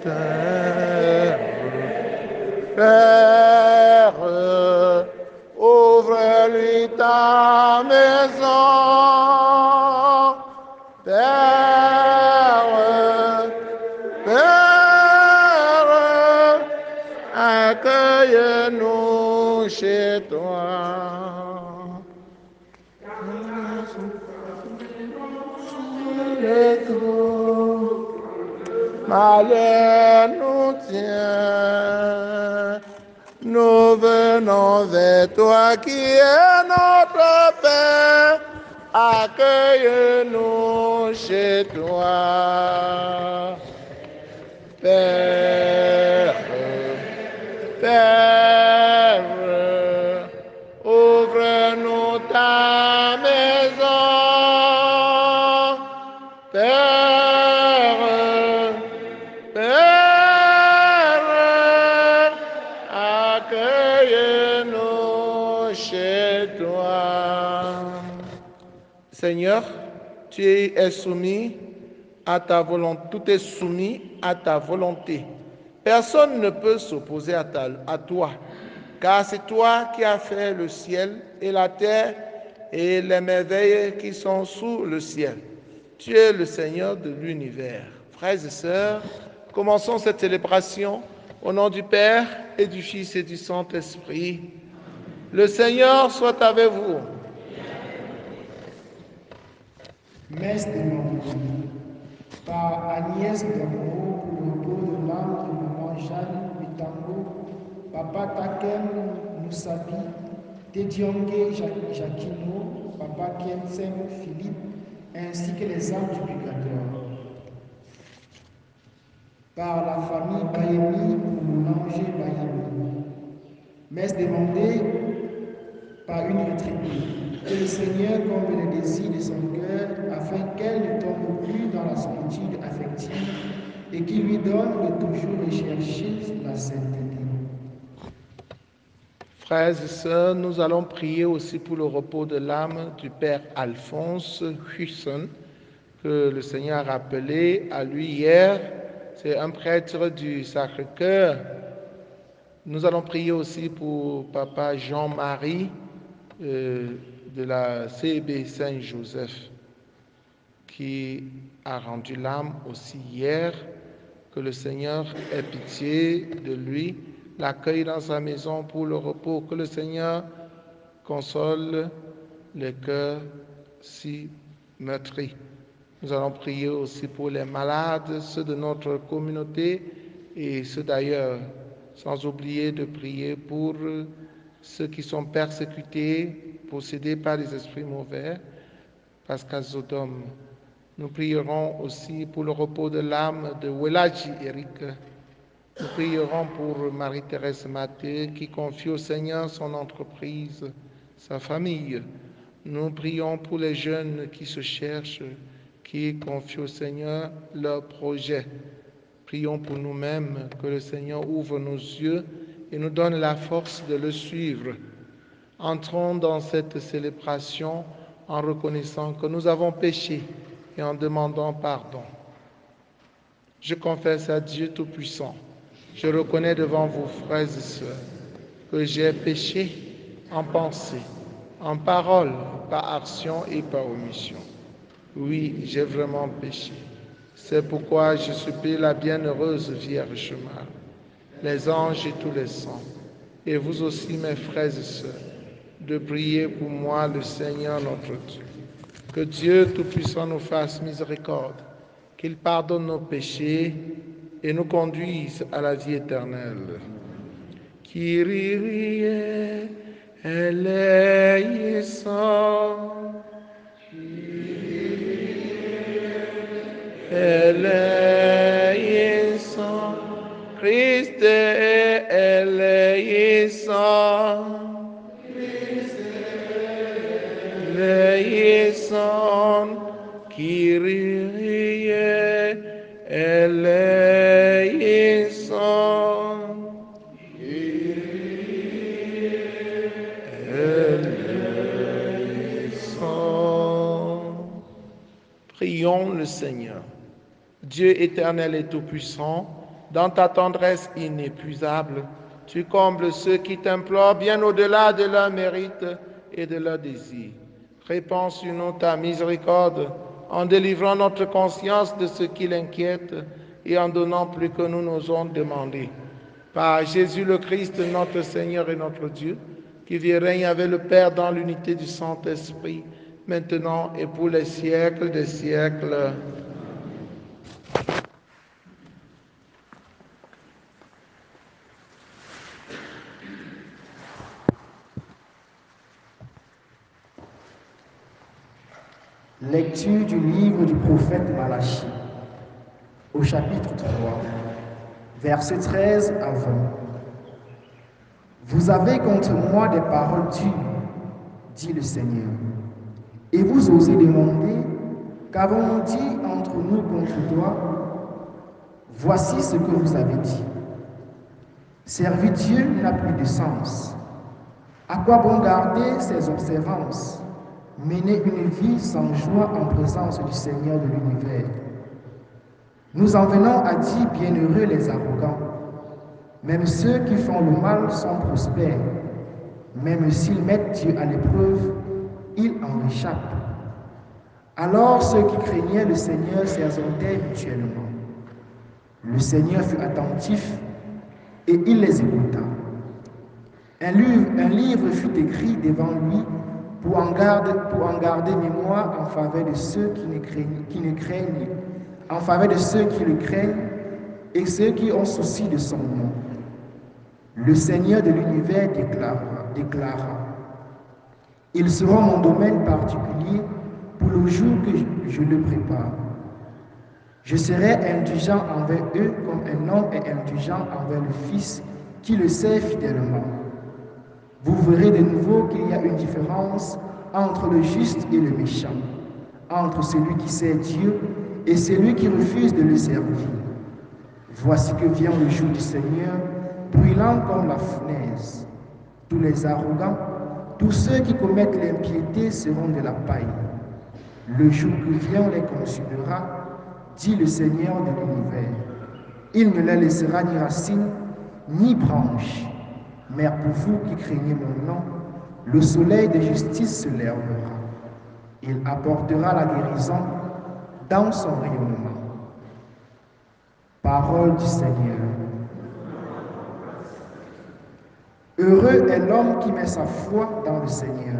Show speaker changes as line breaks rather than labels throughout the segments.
terre. Père, ouvre-lui ta maison. Père, Père, accueille-nous chez toi. Malheur nous tient, nous venons vers toi qui est notre Père, accueille-nous chez toi. Père, Père, ouvre-nous ta maison. Père, Père, accueille-nous chez toi. Seigneur, tu es soumis à ta volonté, tout est soumis à ta volonté. Personne ne peut s'opposer à toi, car c'est toi qui as fait le ciel et la terre et les merveilles qui sont sous le ciel. Tu es le Seigneur de l'univers. Frères et sœurs, commençons cette célébration au nom du Père et du Fils et du Saint-Esprit. Le Seigneur soit avec vous.
Messe de Vendredi par Agnès Gambo pour le repos de l'âme de maman Jeanne Mitango, papa Takem Moussabi, Tediongue Jacquino, papa Kiensem Philippe, ainsi que les âmes du purgatoire. Par la famille Bayemi pour Boulanger Bayemi. Messe demandée par une retraitée. Que le Seigneur comble les désirs de son cœur afin qu'elle ne tombe plus dans la solitude affective et qu'il lui donne de toujours rechercher la sainteté.
Frères et sœurs, nous allons prier aussi pour le repos de l'âme du Père Alphonse Husson, que le Seigneur a rappelé à lui hier. C'est un prêtre du Sacré-Cœur. Nous allons prier aussi pour Papa Jean-Marie de la CEB Saint-Joseph, qui a rendu l'âme aussi hier. Que le Seigneur ait pitié de lui, l'accueille dans sa maison pour le repos. Que le Seigneur console les cœurs si meurtris. Nous allons prier aussi pour les malades, ceux de notre communauté et ceux d'ailleurs, sans oublier de prier pour ceux qui sont persécutés, possédés par les esprits mauvais. Pascal Zodom. Nous prierons aussi pour le repos de l'âme de Welaji Eric. Nous prierons pour Marie-Thérèse Mathé qui confie au Seigneur son entreprise, sa famille. Nous prions pour les jeunes qui se cherchent, qui confient au Seigneur leurs projets. Prions pour nous-mêmes, que le Seigneur ouvre nos yeux et nous donne la force de le suivre. Entrons dans cette célébration en reconnaissant que nous avons péché et en demandant pardon. Je confesse à Dieu Tout-Puissant, je reconnais devant vous, frères et sœurs, que j'ai péché en pensée, en parole, par action et par omission. Oui, j'ai vraiment péché. C'est pourquoi je supplie la bienheureuse Vierge Marie, les anges et tous les saints, et vous aussi, mes frères et sœurs, de prier pour moi, le Seigneur notre Dieu. Que Dieu Tout-Puissant nous fasse miséricorde, qu'il pardonne nos péchés et nous conduise à la vie éternelle. Kyrie eleison, eleison, Christe eleison. Eleison, Kyrie eleison, eleison. Prions le Seigneur. Dieu éternel et tout-puissant, Dans ta tendresse inépuisable, tu combles ceux qui t'implorent bien au-delà de leurs mérites et de leurs désirs. Répands sur nous ta miséricorde en délivrant notre conscience de ce qui l'inquiète et en donnant plus que nous n'osons demander. Par Jésus le Christ, notre Seigneur et notre Dieu, qui vit et règne avec le Père dans l'unité du Saint-Esprit, maintenant et pour les siècles des siècles.
Lecture du livre du prophète Malachie, au chapitre 3, versets 13 à 20. Vous avez contre moi des paroles dures, dit le Seigneur, et vous osez demander, qu'avons-nous dit entre nous contre toi? Voici ce que vous avez dit. Servir Dieu n'a plus de sens. À quoi bon garder ses observances? Mener une vie sans joie en présence du Seigneur de l'univers. Nous en venons à dire bienheureux les arrogants. Même ceux qui font le mal sont prospères. Même s'ils mettent Dieu à l'épreuve, ils en échappent. Alors ceux qui craignaient le Seigneur s'exaltaient mutuellement. Le Seigneur fut attentif et il les écouta. Un livre fut écrit devant lui pour en garder mémoire en faveur de ceux en faveur de ceux qui le craignent et ceux qui ont souci de son nom. Le Seigneur de l'univers déclara, ils seront mon domaine particulier pour le jour que je le prépare. Je serai indulgent envers eux comme un homme est indulgent envers le fils qui le sert fidèlement. Vous verrez de nouveau qu'il y a une différence entre le juste et le méchant, entre celui qui sert Dieu et celui qui refuse de le servir. Voici que vient le jour du Seigneur, brûlant comme la fournaise. Tous les arrogants, tous ceux qui commettent l'impiété seront de la paille. Le jour qui vient les consumera, dit le Seigneur de l'univers. Il ne les laissera ni racines, ni branches. Mais pour vous qui craignez mon nom, le soleil de justice se lèvera. Il apportera la guérison dans son rayonnement. Parole du Seigneur. Heureux est l'homme qui met sa foi dans le Seigneur.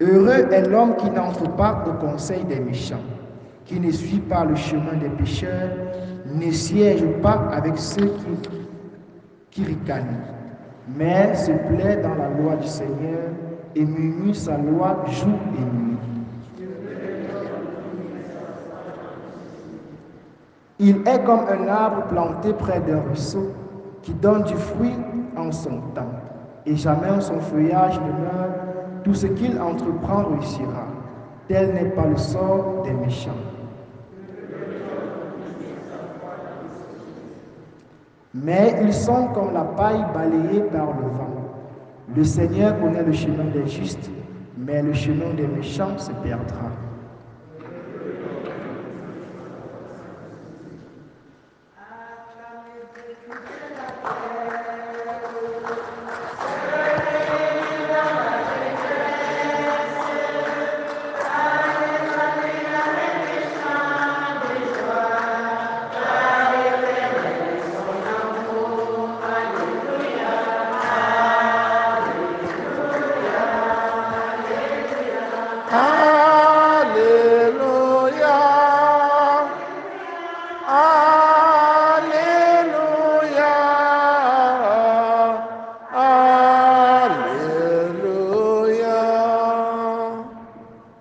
Heureux est l'homme qui n'entre pas au conseil des méchants, qui ne suit pas le chemin des pécheurs, ne siège pas avec ceux qui ricanent, mais se plaît dans la loi du Seigneur et murmure sa loi jour et nuit. Il est comme un arbre planté près d'un ruisseau qui donne du fruit en son temps, et jamais son feuillage ne meurt. Tout ce qu'il entreprend réussira. Tel n'est pas le sort des méchants. Mais ils sont comme la paille balayée par le vent. Le Seigneur connaît le chemin des justes, mais le chemin des méchants se perdra.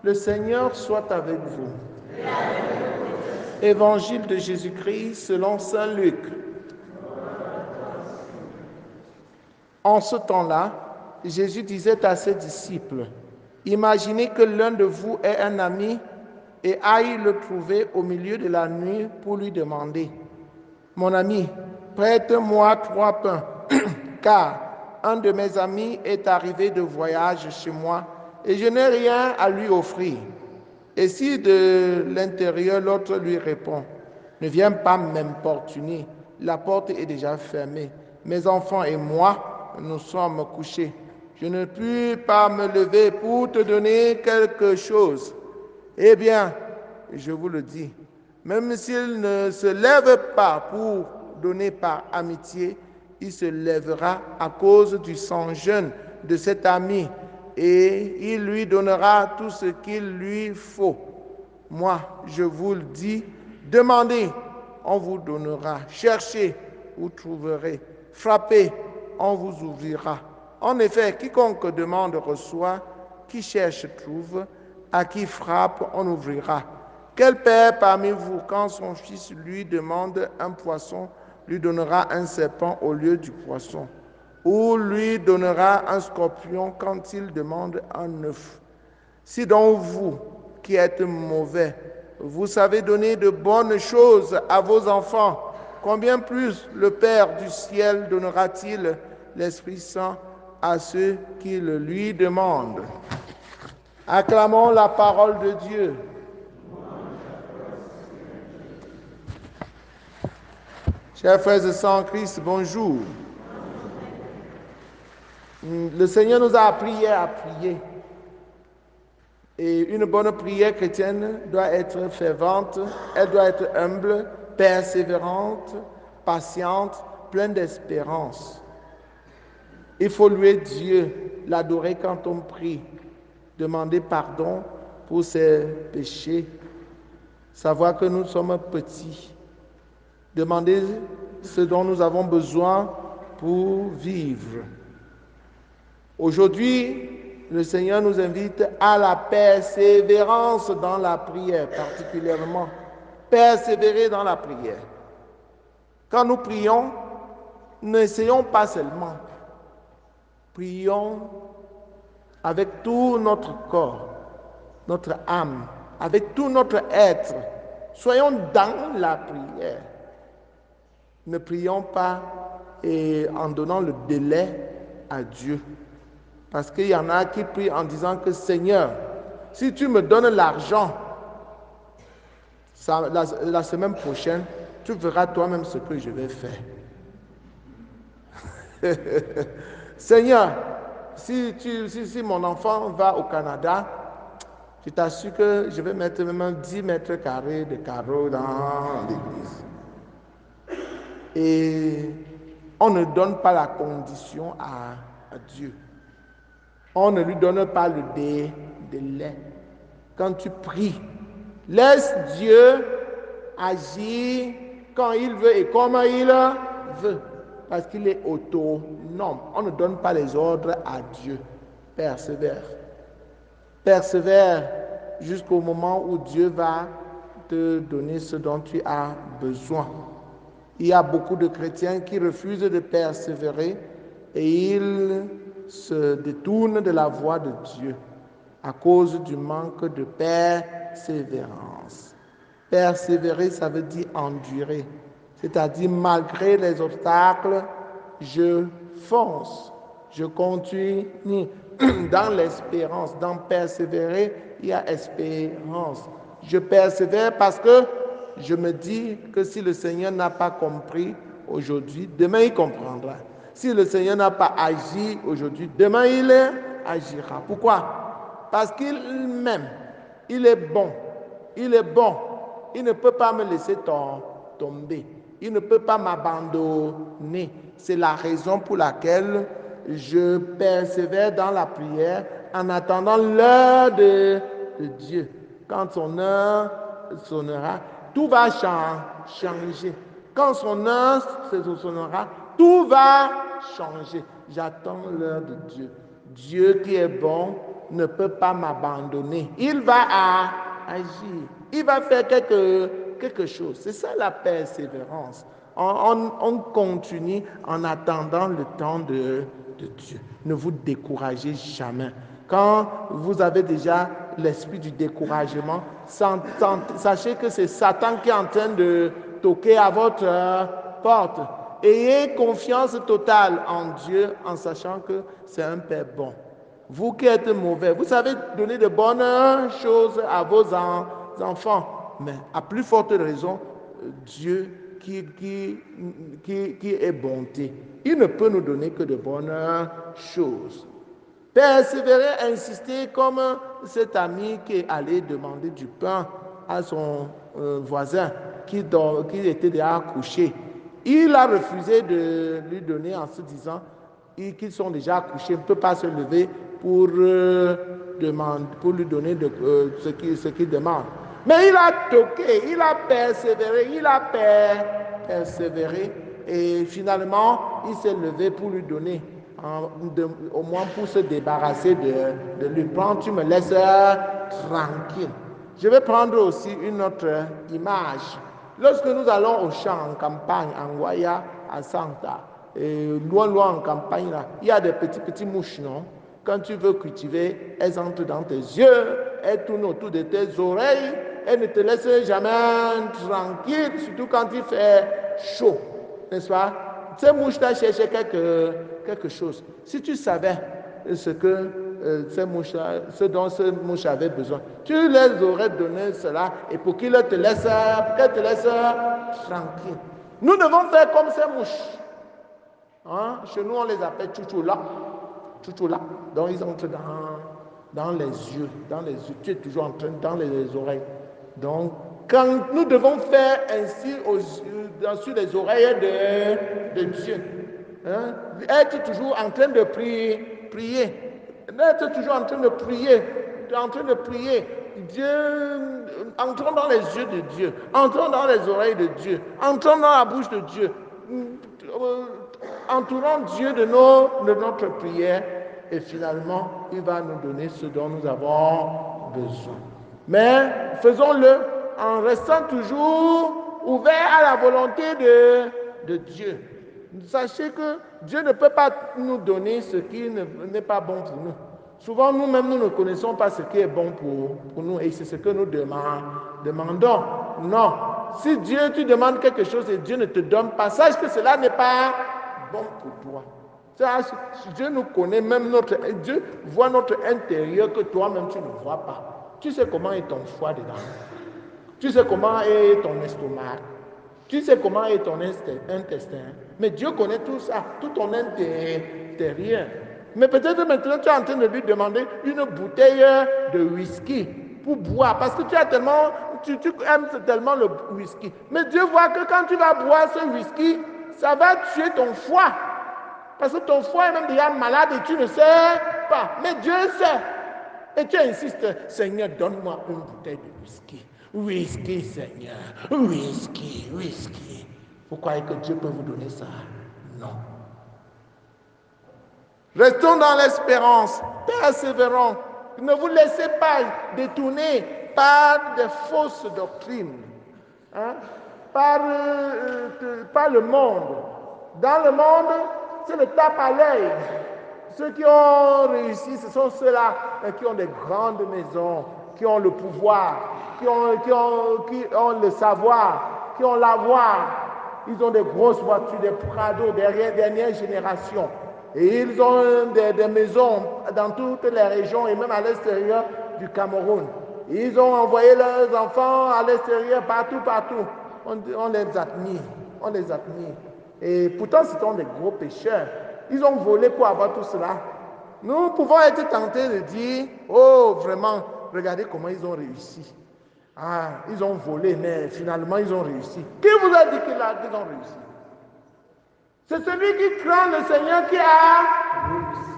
Le Seigneur soit avec vous. Évangile de Jésus-Christ selon saint Luc. En ce temps-là, Jésus disait à ses disciples, « Imaginez que l'un de vous ait un ami et aille le trouver au milieu de la nuit pour lui demander, « Mon ami, prête-moi 3 pains, car un de mes amis est arrivé de voyage chez moi et je n'ai rien à lui offrir. » Et si de l'intérieur, l'autre lui répond, ne viens pas m'importuner, la porte est déjà fermée. Mes enfants et moi, nous sommes couchés. Je ne puis pas me lever pour te donner quelque chose. Eh bien, je vous le dis, même s'il ne se lève pas pour donner par amitié, il se lèvera à cause du sang jeune de cet ami et il lui donnera tout ce qu'il lui faut. Moi, je vous le dis, demandez, on vous donnera. Cherchez, vous trouverez. Frappez, on vous ouvrira. En effet, quiconque demande reçoit, qui cherche trouve, à qui frappe on ouvrira. Quel père parmi vous, quand son fils lui demande un poisson, lui donnera un serpent au lieu du poisson? Ou lui donnera un scorpion quand il demande un œuf? Si donc vous, qui êtes mauvais, vous savez donner de bonnes choses à vos enfants, combien plus le Père du ciel donnera-t-il l'Esprit Saint à ceux qui le lui demandent? Acclamons la parole de Dieu. Chers frères et sœurs en Christ, bonjour. Le Seigneur nous a appris hier à prier. Et une bonne prière chrétienne doit être fervente, elle doit être humble, persévérante, patiente, pleine d'espérance. Il faut louer Dieu, l'adorer quand on prie, demander pardon pour ses péchés, savoir que nous sommes petits, demander ce dont nous avons besoin pour vivre. Aujourd'hui, le Seigneur nous invite à la persévérance dans la prière, particulièrement. Persévérer dans la prière. Quand nous prions, n'essayons pas seulement. Prions avec tout notre corps, notre âme, avec tout notre être. Soyons dans la prière. Ne prions pas en donnant le délai à Dieu. Parce qu'il y en a qui prient en disant que Seigneur, si tu me donnes l'argent, la semaine prochaine, tu verras toi-même ce que je vais faire. Seigneur, si mon enfant va au Canada, je t'assure que je vais mettre même 10 mètres carrés de carreaux dans l'église. Et on ne donne pas la condition à Dieu. On ne lui donne pas le délai. Quand tu pries, laisse Dieu agir quand il veut et comme il veut. Parce qu'il est autonome. On ne donne pas les ordres à Dieu. Persévère. Persévère jusqu'au moment où Dieu va te donner ce dont tu as besoin. Il y a beaucoup de chrétiens qui refusent de persévérer et ils se détournent de la voie de Dieu à cause du manque de persévérance. Persévérer, ça veut dire endurer. C'est-à-dire, malgré les obstacles, je fonce, je continue dans l'espérance. Dans persévérer, il y a espérance. Je persévère parce que je me dis que si le Seigneur n'a pas compris aujourd'hui, demain il comprendra. Si le Seigneur n'a pas agi aujourd'hui, demain il agira. Pourquoi? Parce qu'il m'aime. Il est bon. Il est bon. Il ne peut pas me laisser tomber. Il ne peut pas m'abandonner. C'est la raison pour laquelle je persévère dans la prière en attendant l'heure de Dieu. Quand son heure sonnera, tout va changer. Quand son heure sonnera, tout va changer. J'attends l'heure de Dieu. Dieu qui est bon ne peut pas m'abandonner. Il va agir. Il va faire quelque chose. C'est ça la persévérance. On continue en attendant le temps de Dieu. Ne vous découragez jamais. Quand vous avez déjà l'esprit du découragement, sachez que c'est Satan qui est en train de toquer à votre porte. Ayez confiance totale en Dieu en sachant que c'est un Père bon. Vous qui êtes mauvais, vous savez donner de bonnes choses à vos enfants. Mais à plus forte raison, Dieu qui est bonté, il ne peut nous donner que de bonnes choses. Persévérer, insister comme cet ami qui est allé demander du pain à son voisin qui était déjà couché. Il a refusé de lui donner en se disant qu'ils sont déjà couchés, il ne peut pas se lever pour lui donner ce qu'il demande. Mais il a toqué, il a persévéré, et finalement, il s'est levé pour lui donner, au moins pour se débarrasser de lui. Prends, tu me laisses tranquille. Je vais prendre aussi une autre image. Lorsque nous allons au champ en campagne, en Guaya, à Santa, et loin en campagne, là, il y a des petits mouches, non? Quand tu veux cultiver, elles entrent dans tes yeux, elles tournent autour de tes oreilles, elles ne te laissent jamais tranquille, surtout quand il fait chaud, n'est-ce pas? Ces mouches-là cherchaient quelque chose. Si tu savais ce dont ces mouches avaient besoin, tu les aurais donné cela et pour qu'elles te laissent tranquille. Nous devons faire comme ces mouches. Hein? Chez nous, on les appelle chouchoula. Donc, ils entrent dans les yeux. Tu es toujours en train dans les oreilles. Donc, quand nous devons faire ainsi sur les oreilles de Dieu, hein? Être toujours en train de prier. Être toujours en train de prier. Dieu, entrons dans les yeux de Dieu. Entrons dans les oreilles de Dieu. Entrons dans la bouche de Dieu. Entourons Dieu de notre prière et finalement, il va nous donner ce dont nous avons besoin. Mais faisons-le en restant toujours ouverts à la volonté de Dieu. Sachez que Dieu ne peut pas nous donner ce qui n'est pas bon pour nous. Souvent, nous-mêmes, nous ne connaissons pas ce qui est bon pour nous et c'est ce que nous demandons. Non. Si Dieu, tu demandes quelque chose et Dieu ne te donne pas, sache que cela n'est pas bon pour toi. Dieu nous connaît, même Dieu voit notre intérieur que toi-même tu ne vois pas. Tu sais comment est ton foie dedans. Tu sais comment est ton estomac. Tu sais comment est ton intestin. Mais Dieu connaît tout ça, tout ton intérieur. Mais peut-être maintenant tu es en train de lui demander une bouteille de whisky pour boire. Parce que tu aimes tellement le whisky. Mais Dieu voit que quand tu vas boire ce whisky, ça va tuer ton foie. Parce que ton foie est même déjà malade et tu ne sais pas. Mais Dieu sait. Et tu insistes, Seigneur, donne-moi une bouteille de whisky. Whisky, Seigneur. Whisky. Vous croyez que Dieu peut vous donner ça? Non. Restons dans l'espérance. Persévérons. Ne vous laissez pas détourner par des fausses doctrines. Hein? Par le monde. Dans le monde, c'est le tape à l'œil. Ceux qui ont réussi, ce sont ceux-là qui ont des grandes maisons, qui ont le pouvoir, qui ont le savoir, qui ont l'avoir. Ils ont des grosses voitures, des Prado, des dernières générations. Et ils ont des maisons dans toutes les régions et même à l'extérieur du Cameroun. Ils ont envoyé leurs enfants à l'extérieur, partout. On les admire. Et pourtant, ce sont des gros pécheurs. Ils ont volé pour avoir tout cela. Nous pouvons être tentés de dire, oh, vraiment, regardez comment ils ont réussi. Ah, ils ont volé, mais finalement, ils ont réussi. Qui vous a dit qu'ils ont réussi? C'est celui qui craint le Seigneur qui a réussi.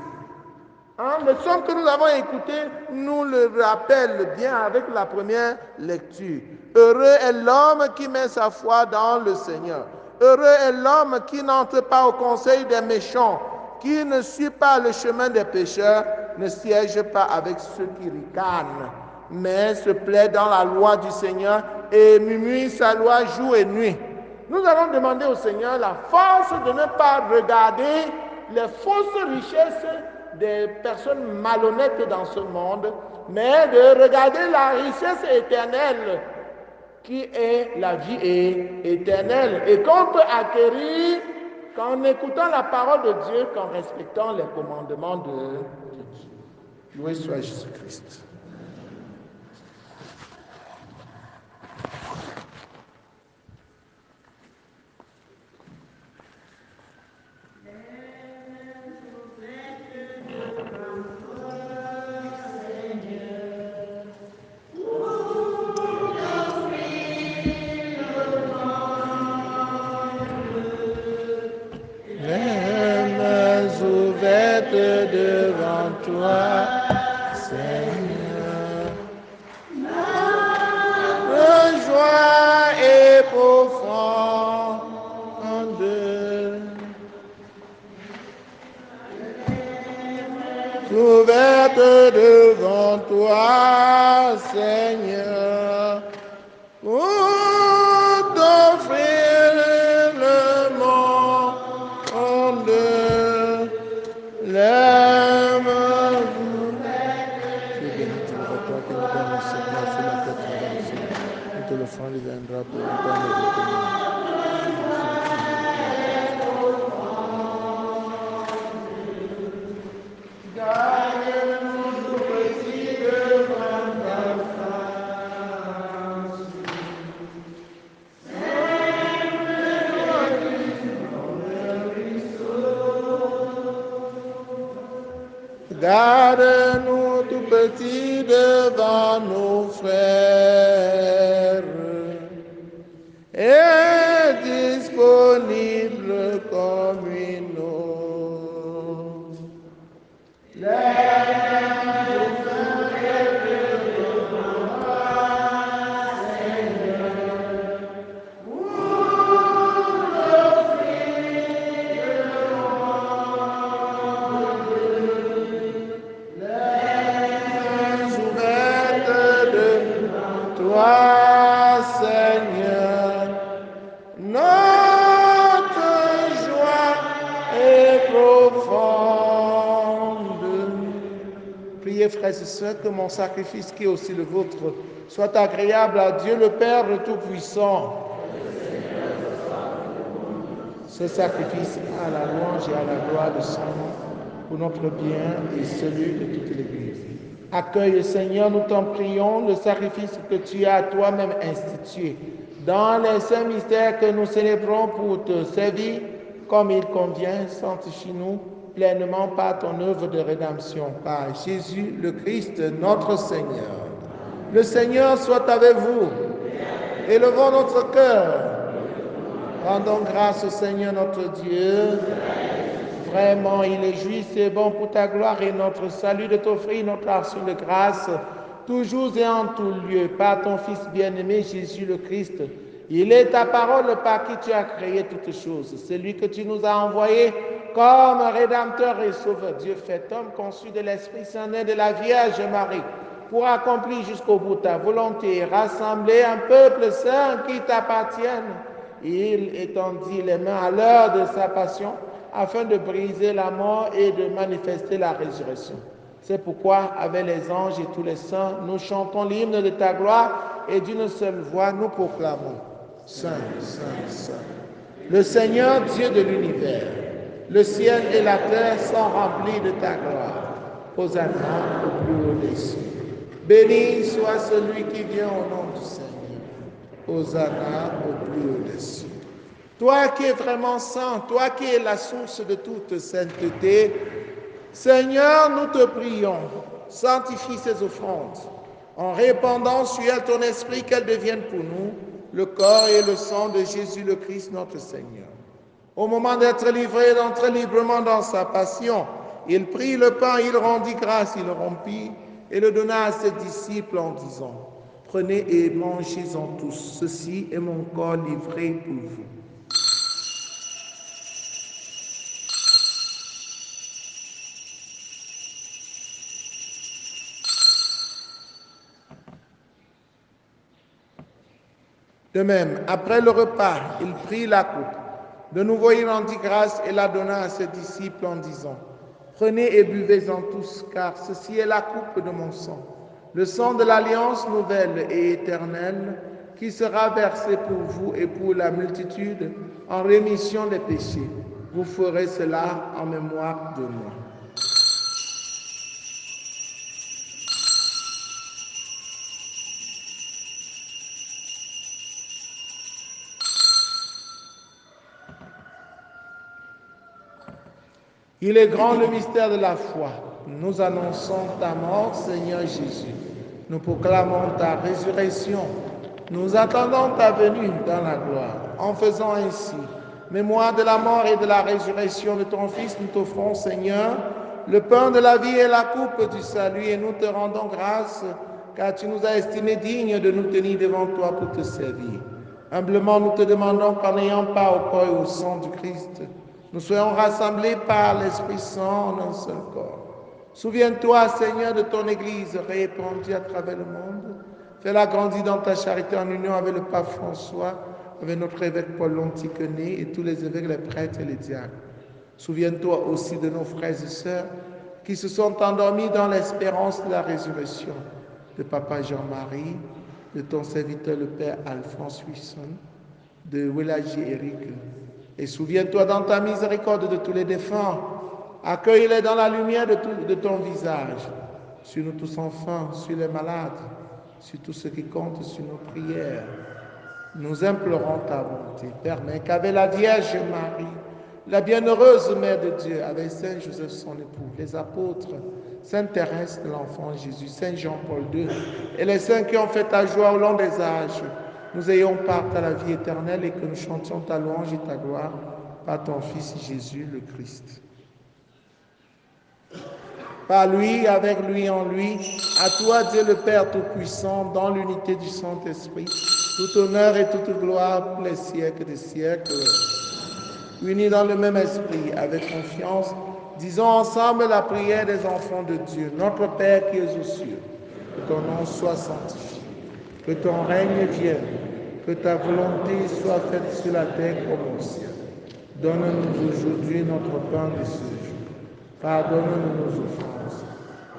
Hein? Le psaume que nous avons écouté nous le rappelle bien avec la première lecture. Heureux est l'homme qui met sa foi dans le Seigneur. Heureux est l'homme qui n'entre pas au conseil des méchants, qui ne suit pas le chemin des pécheurs, ne siège pas avec ceux qui ricanent, mais se plaît dans la loi du Seigneur et murmure sa loi jour et nuit. Nous allons demander au Seigneur la force de ne pas regarder les fausses richesses des personnes malhonnêtes dans ce monde, mais de regarder la richesse éternelle qui est la vie éternelle et qu'on peut acquérir qu'en écoutant la parole de Dieu, qu'en respectant les commandements de Dieu. Loué soit Jésus-Christ. Devant toi, Seigneur, notre joie est profonde. Ouverte devant toi, Seigneur, pour t'offrir le monde. L'âme tu es béni, tu verras toi qui nous donne le Seigneur sur la tête traversée. Nous te l'offrons, il viendra pour nous donner le Garde-nous tout petit devant ta face. Garde-nous tout petit devant nos frères et disponible comme une eau. Toi, Seigneur, notre joie est profonde. Priez, frères et sœurs, que mon sacrifice, qui est aussi le vôtre, soit agréable à Dieu le Père Tout-Puissant. Ce sacrifice à la louange et à la gloire de son nom, pour notre bien et celui de toute l'Église. Accueille, Seigneur, nous t'en prions, le sacrifice que tu as toi-même institué dans les saints mystères que nous célébrons pour te servir comme il convient. Sanctifie-nous pleinement par ton œuvre de rédemption, par Jésus le Christ, notre Seigneur. Le Seigneur soit avec vous. Élevons notre cœur. Rendons grâce au Seigneur notre Dieu. Vraiment, il est juste et bon pour ta gloire et notre salut de t'offrir notre action de grâce, toujours et en tout lieu, par ton Fils bien-aimé Jésus le Christ. Il est ta parole par qui tu as créé toutes choses. C'est lui que tu nous as envoyé comme Rédempteur et Sauveur. Dieu fait homme, conçu de l'Esprit Saint, né de la Vierge Marie, pour accomplir jusqu'au bout ta volonté et rassembler un peuple saint qui t'appartienne. Il étendit les mains à l'heure de sa passion, afin de briser la mort et de manifester la résurrection. C'est pourquoi, avec les anges et tous les saints, nous chantons l'hymne de ta gloire et d'une seule voix nous proclamons Saint, Saint, Saint. Le Seigneur, Dieu de l'univers, le ciel et la terre sont remplis de ta gloire. Hosanna au plus haut des cieux. Béni soit celui qui vient au nom du Seigneur. Hosanna au plus haut des cieux. Toi qui es vraiment saint, toi qui es la source de toute sainteté, Seigneur, nous te prions, sanctifie ces offrandes, en répandant sur elles ton esprit, qu'elles deviennent pour nous le corps et le sang de Jésus le Christ, notre Seigneur. Au moment d'être livré et d'entrer librement dans sa passion, il prit le pain, il rendit grâce, il le rompit et le donna à ses disciples en disant, prenez et mangez-en tous, ceci est mon corps livré pour vous. De même, après le repas, il prit la coupe. De nouveau, il rendit grâce et la donna à ses disciples en disant, prenez et buvez-en tous, car ceci est la coupe de mon sang, le sang de l'alliance nouvelle et éternelle, qui sera versé pour vous et pour la multitude en rémission des péchés. Vous ferez cela en mémoire de moi. Il est grand le mystère de la foi. Nous annonçons ta mort, Seigneur Jésus. Nous proclamons ta résurrection. Nous attendons ta venue dans la gloire. En faisant ainsi, mémoire de la mort et de la résurrection de ton Fils, nous t'offrons, Seigneur, le pain de la vie et la coupe du salut, et nous te rendons grâce, car tu nous as estimés dignes de nous tenir devant toi pour te servir. Humblement, nous te demandons qu'en ayant part au corps et au sang du Christ, nous soyons rassemblés par l'Esprit Saint en un seul corps. Souviens-toi, Seigneur, de ton Église répandue à travers le monde. Fais-la grandir dans ta charité en union avec le pape François, avec notre évêque Paul Lontiquené et tous les évêques, les prêtres et les diacres. Souviens-toi aussi de nos frères et sœurs qui se sont endormis dans l'espérance de la résurrection, de Papa Jean-Marie, de ton serviteur le Père Alphonse Huisson, de Welaji Eric. Et souviens-toi dans ta miséricorde de tous les défunts. Accueille-les dans la lumière de ton visage. Sur nous tous enfants, sur les malades, sur tous ceux qui comptent sur nos prières. Nous implorons ta bonté. Permets qu'avec la Vierge Marie, la bienheureuse Mère de Dieu, avec Saint Joseph son époux, les apôtres, Sainte Thérèse de l'Enfant Jésus, Saint Jean-Paul II, et les saints qui ont fait ta joie au long des âges, nous ayons part à la vie éternelle et que nous chantions ta louange et ta gloire par ton Fils Jésus le Christ. Par lui, avec lui, en lui, à toi Dieu le Père Tout-Puissant, dans l'unité du Saint-Esprit, tout honneur et toute gloire pour les siècles des siècles. Unis dans le même esprit, avec confiance, disons ensemble la prière des enfants de Dieu. Notre Père qui es aux cieux, que ton nom soit sanctifié, que ton règne vienne, que ta volonté soit faite sur la terre comme au ciel. Donne-nous aujourd'hui notre pain de ce jour. Pardonne-nous nos offenses,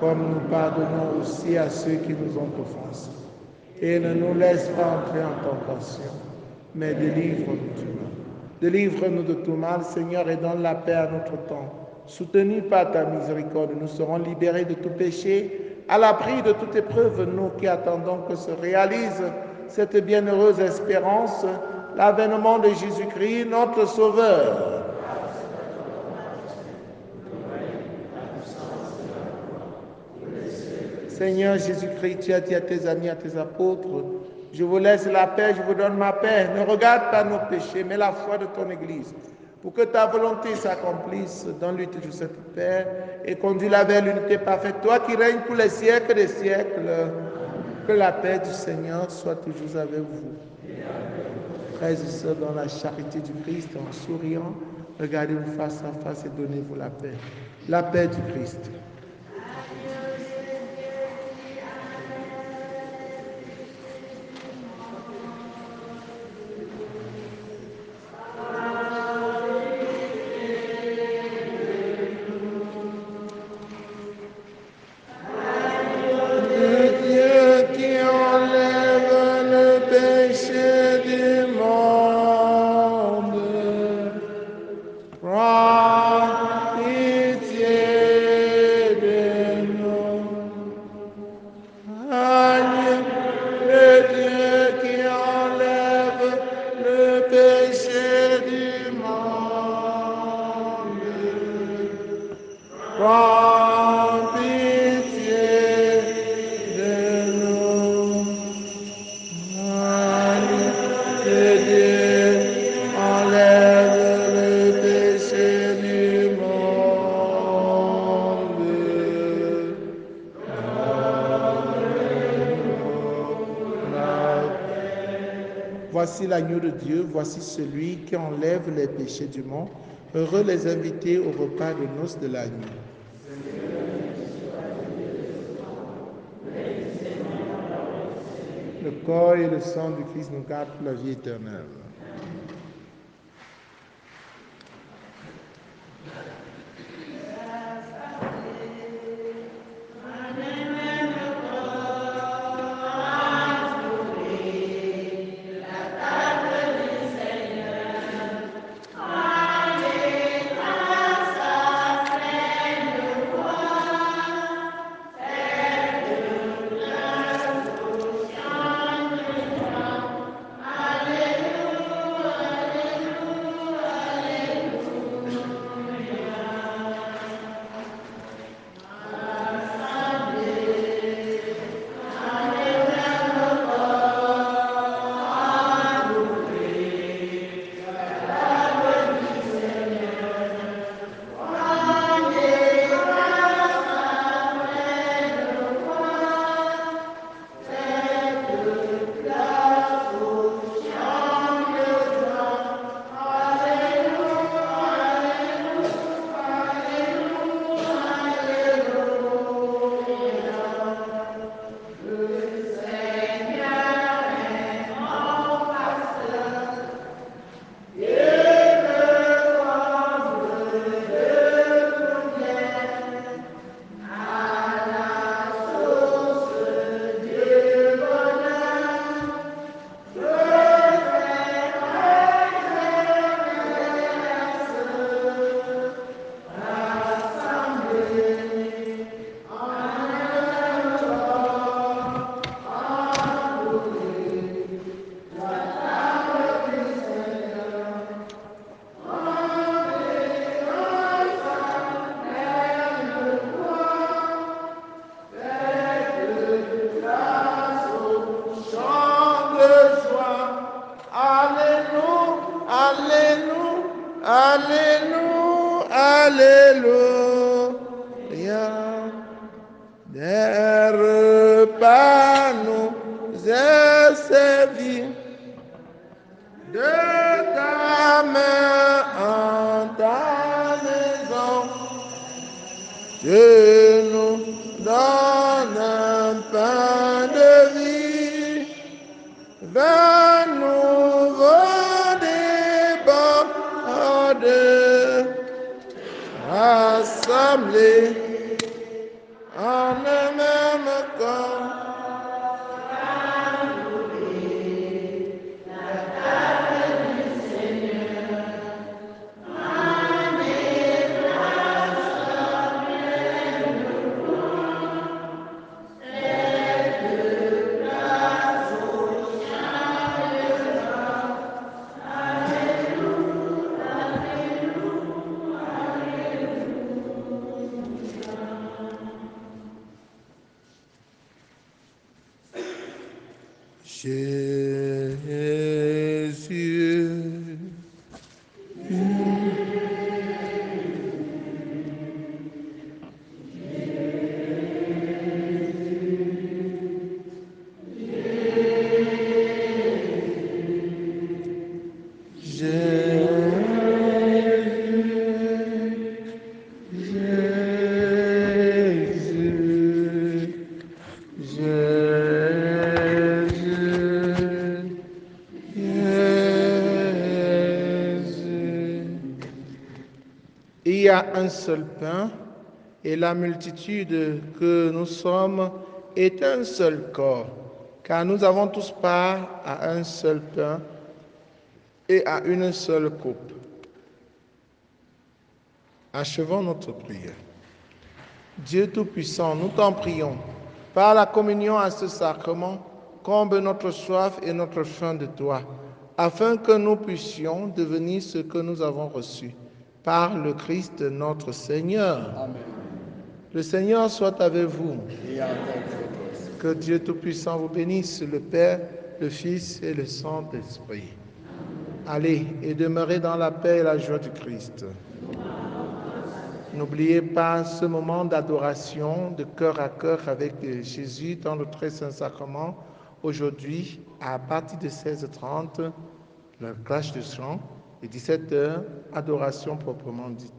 comme nous pardonnons aussi à ceux qui nous ont offensés. Et ne nous laisse pas entrer en tentation, mais délivre-nous du mal. Délivre-nous de tout mal, Seigneur, et donne la paix à notre temps. Soutenus par ta miséricorde, nous serons libérés de tout péché, à l'abri de toute épreuve, nous qui attendons que se réalise cette bienheureuse espérance, l'avènement de Jésus-Christ, notre Sauveur. Seigneur Jésus-Christ, tu as dit à tes amis, à tes apôtres, je vous laisse la paix, je vous donne ma paix. Ne regarde pas nos péchés, mais la foi de ton Église, pour que ta volonté s'accomplisse dans lui toujours cette Père, et conduis-la vers l'unité parfaite. Toi qui règnes pour les siècles des siècles, que la paix du Seigneur soit toujours avec vous. Frères et sœurs, dans la charité du Christ, en souriant, regardez-vous face à face et donnez-vous la paix. La paix du Christ. Voici l'agneau de Dieu, voici celui qui enlève les péchés du monde. Heureux les invités au repas de noces de l'agneau. Le corps et le sang du Christ nous gardent pour la vie éternelle. nous est servi de ta main en ta maison. Tu nous donnes un pain de vie, vin nouveau déborde, rassemblés en un même corps. Jésus, il y a un seul pain et la multitude que nous sommes est un seul corps, car nous avons tous part à un seul pain et à une seule coupe. Achevons notre prière. Dieu Tout-Puissant, nous t'en prions, par la communion à ce sacrement, comble notre soif et notre faim de toi, afin que nous puissions devenir ce que nous avons reçu, par le Christ notre Seigneur.
Amen.
Le Seigneur soit avec vous.
Et avec votre esprit.
Que Dieu Tout-Puissant vous bénisse, le Père, le Fils et le Saint-Esprit. Allez et demeurez dans la paix et la joie du Christ. N'oubliez pas ce moment d'adoration de cœur à cœur avec Jésus dans le très saint sacrement. Aujourd'hui, à partir de 16h30, la cloche de chant, et 17h, adoration proprement dite.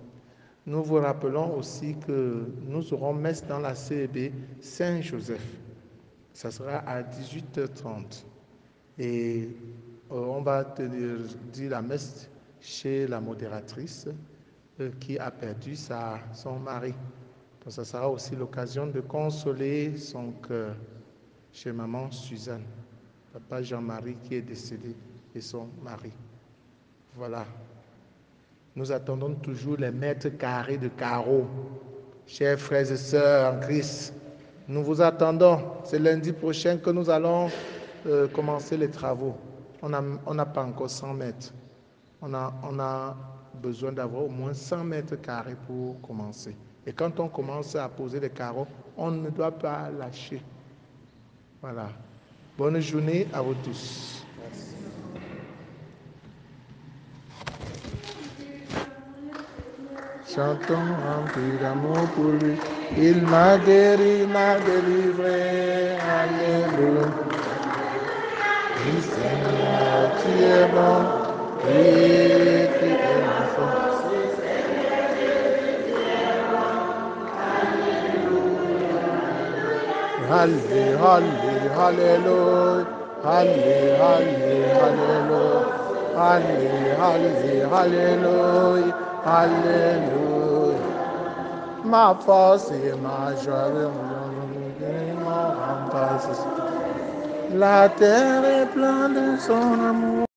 Nous vous rappelons aussi que nous aurons messe dans la CEB Saint-Joseph. Ça sera à 18h30. Et on va dire la messe chez la modératrice qui a perdu son mari. Donc ça sera aussi l'occasion de consoler son cœur chez maman Suzanne, papa Jean-Marie qui est décédé et son mari. Voilà. Nous attendons toujours les mètres carrés de carreaux. Chers frères et sœurs en Christ, nous vous attendons. C'est lundi prochain que nous allons commencer les travaux. On n'a pas encore 100 mètres. On a besoin d'avoir au moins 100 mètres carrés pour commencer. Et quand on commence à poser les carreaux, on ne doit pas lâcher. Voilà. Bonne journée à vous tous. Merci. Chantons remplis d'amour pour lui. Il m'a guéri, m'a délivré. Alléluia. Oui, Seigneur, tu es bon. Oui, tu es mon fort. Alléluia, alléluia, alléluia, alléluia, alléluia, alléluia. Ma force et ma joie, mon rempart. La terre est pleine de son amour.